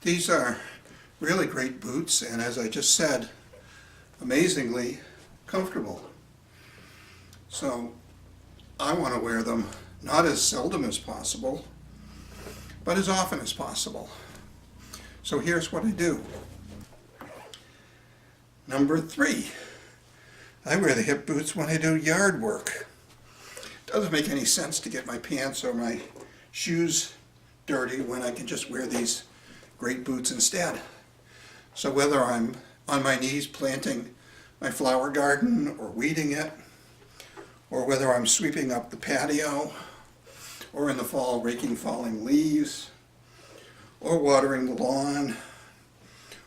These are really great boots, and as I just said, amazingly comfortable. So I want to wear them not as seldom as possible, but as often as possible. So here's what I do. Number 3, I wear the hip boots when I do yard work. It doesn't make any sense to get my pants or my shoes dirty when I can just wear these great boots instead. So whether I'm on my knees planting my flower garden or weeding it, or whether I'm sweeping up the patio, or in the fall raking falling leaves, or watering the lawn,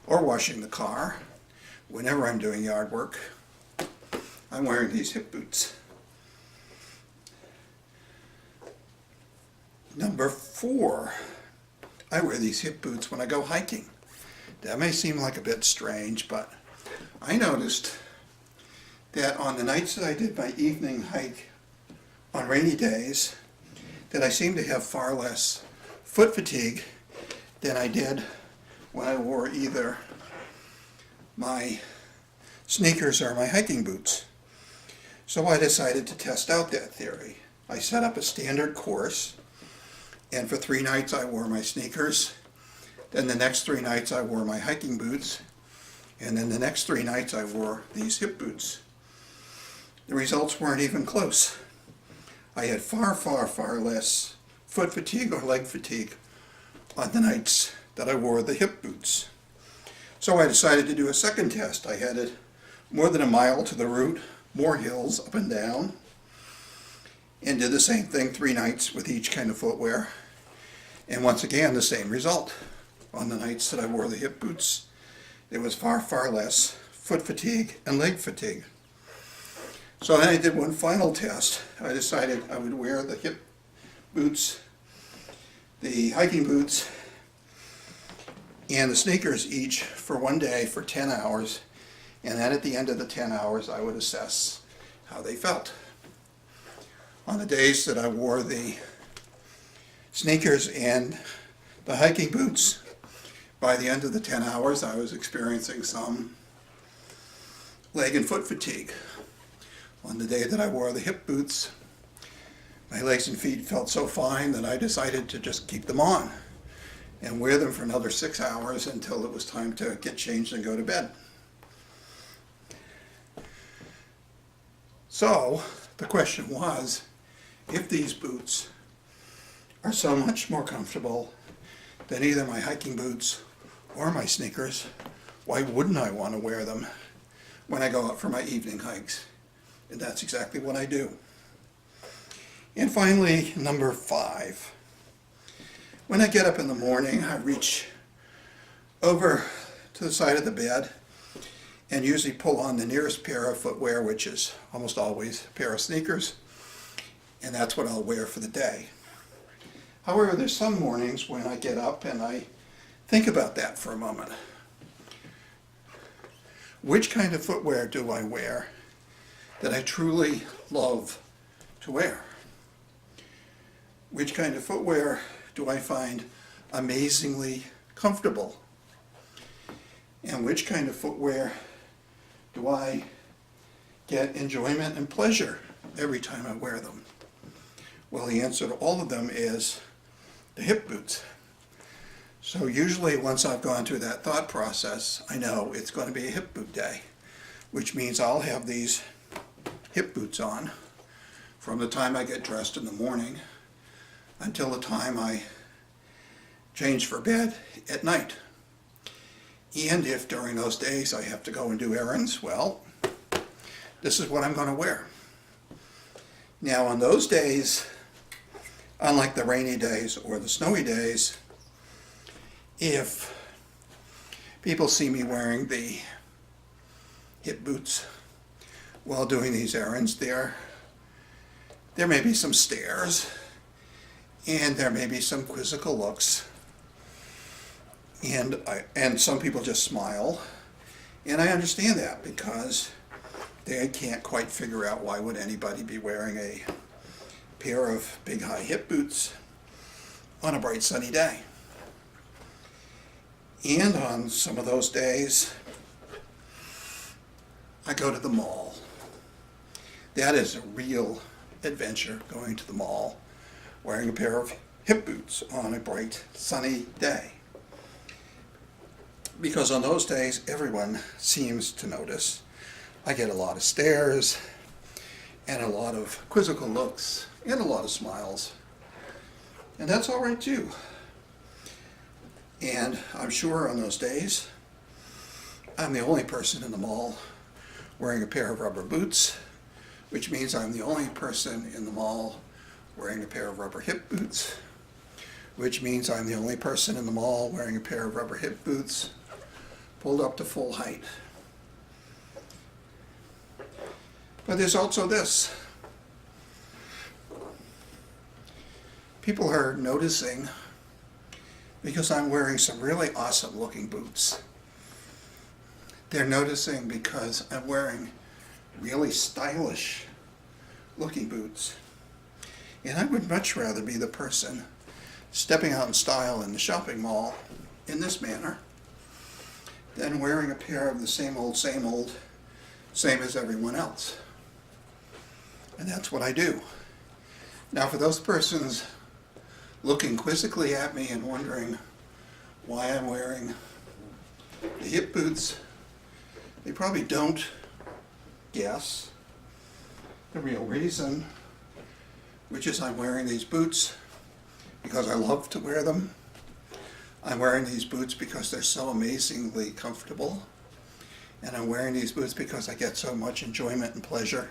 or washing the car, whenever I'm doing yard work, I'm wearing these hip boots. Number 4, I wear these hip boots when I go hiking. That may seem like a bit strange, but I noticed that on the nights that I did my evening hike on rainy days, that I seemed to have far less foot fatigue than I did when I wore either my sneakers or my hiking boots. So I decided to test out that theory. I set up a standard course, and for 3 nights I wore my sneakers. Then the next 3 nights I wore my hiking boots, and then the next 3 nights I wore these hip boots. The results weren't even close. I had far less foot fatigue or leg fatigue on the nights that I wore the hip boots. So I decided to do a second test. I headed more than a mile to the route, more hills up and down, and did the same thing 3 nights with each kind of footwear. And once again, the same result. On the nights that I wore the hip boots, there was far less foot fatigue and leg fatigue. So then I did one final test. I decided I would wear the hip boots, the hiking boots, and the sneakers each for 1 day for 10 hours. And then at the end of the 10 hours, I would assess how they felt. On the days that I wore the sneakers and the hiking boots, by the end of the 10 hours, I was experiencing some leg and foot fatigue. On the day that I wore the hip boots, my legs and feet felt so fine that I decided to just keep them on and wear them for another 6 hours until it was time to get changed and go to bed. So the question was, if these boots are so much more comfortable than either my hiking boots or my sneakers, why wouldn't I want to wear them when I go out for my evening hikes? And that's exactly what I do. And finally, number 5. When I get up in the morning, I reach over to the side of the bed and usually pull on the nearest pair of footwear, which is almost always a pair of sneakers, and that's what I'll wear for the day. However, there's some mornings when I get up and I think about that for a moment. Which kind of footwear do I wear that I truly love to wear? Which kind of footwear do I find amazingly comfortable? And which kind of footwear do I get enjoyment and pleasure every time I wear them? Well, the answer to all of them is the hip boots. So usually once I've gone through that thought process, I know it's going to be a hip boot day, which means I'll have these hip boots on from the time I get dressed in the morning until the time I change for bed at night. And if during those days I have to go and do errands, well, this is what I'm going to wear. Now on those days, unlike the rainy days or the snowy days, if people see me wearing the hip boots while doing these errands, there may be some stares and there may be some quizzical looks, and some people just smile, and I understand that because they can't quite figure out why would anybody be wearing a pair of big high hip boots on a bright sunny day. And on some of those days, I go to the mall. That is a real adventure, going to the mall, wearing a pair of hip boots on a bright, sunny day. Because on those days, everyone seems to notice. I get a lot of stares, and a lot of quizzical looks, and a lot of smiles. And that's all right too. And I'm sure on those days, I'm the only person in the mall wearing a pair of rubber boots, which means I'm the only person in the mall wearing a pair of rubber hip boots, which means I'm the only person in the mall wearing a pair of rubber hip boots pulled up to full height. But there's also this. People are noticing because I'm wearing some really awesome looking boots. They're noticing because I'm wearing really stylish looking boots. And I would much rather be the person stepping out in style in the shopping mall in this manner than wearing a pair of the same old, same as everyone else. And that's what I do. Now, for those persons looking quizzically at me and wondering why I'm wearing the hip boots, they probably don't guess the real reason, which is I'm wearing these boots because I love to wear them. I'm wearing these boots because they're so amazingly comfortable. And I'm wearing these boots because I get so much enjoyment and pleasure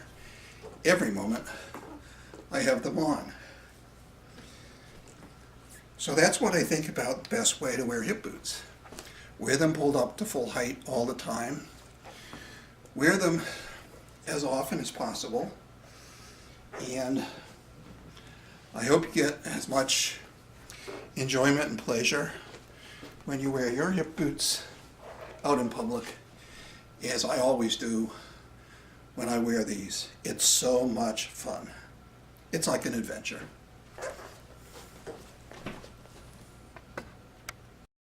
every moment I have them on. So that's what I think about the best way to wear hip boots. Wear them pulled up to full height all the time. Wear them as often as possible. And I hope you get as much enjoyment and pleasure when you wear your hip boots out in public as I always do when I wear these. It's so much fun. It's like an adventure.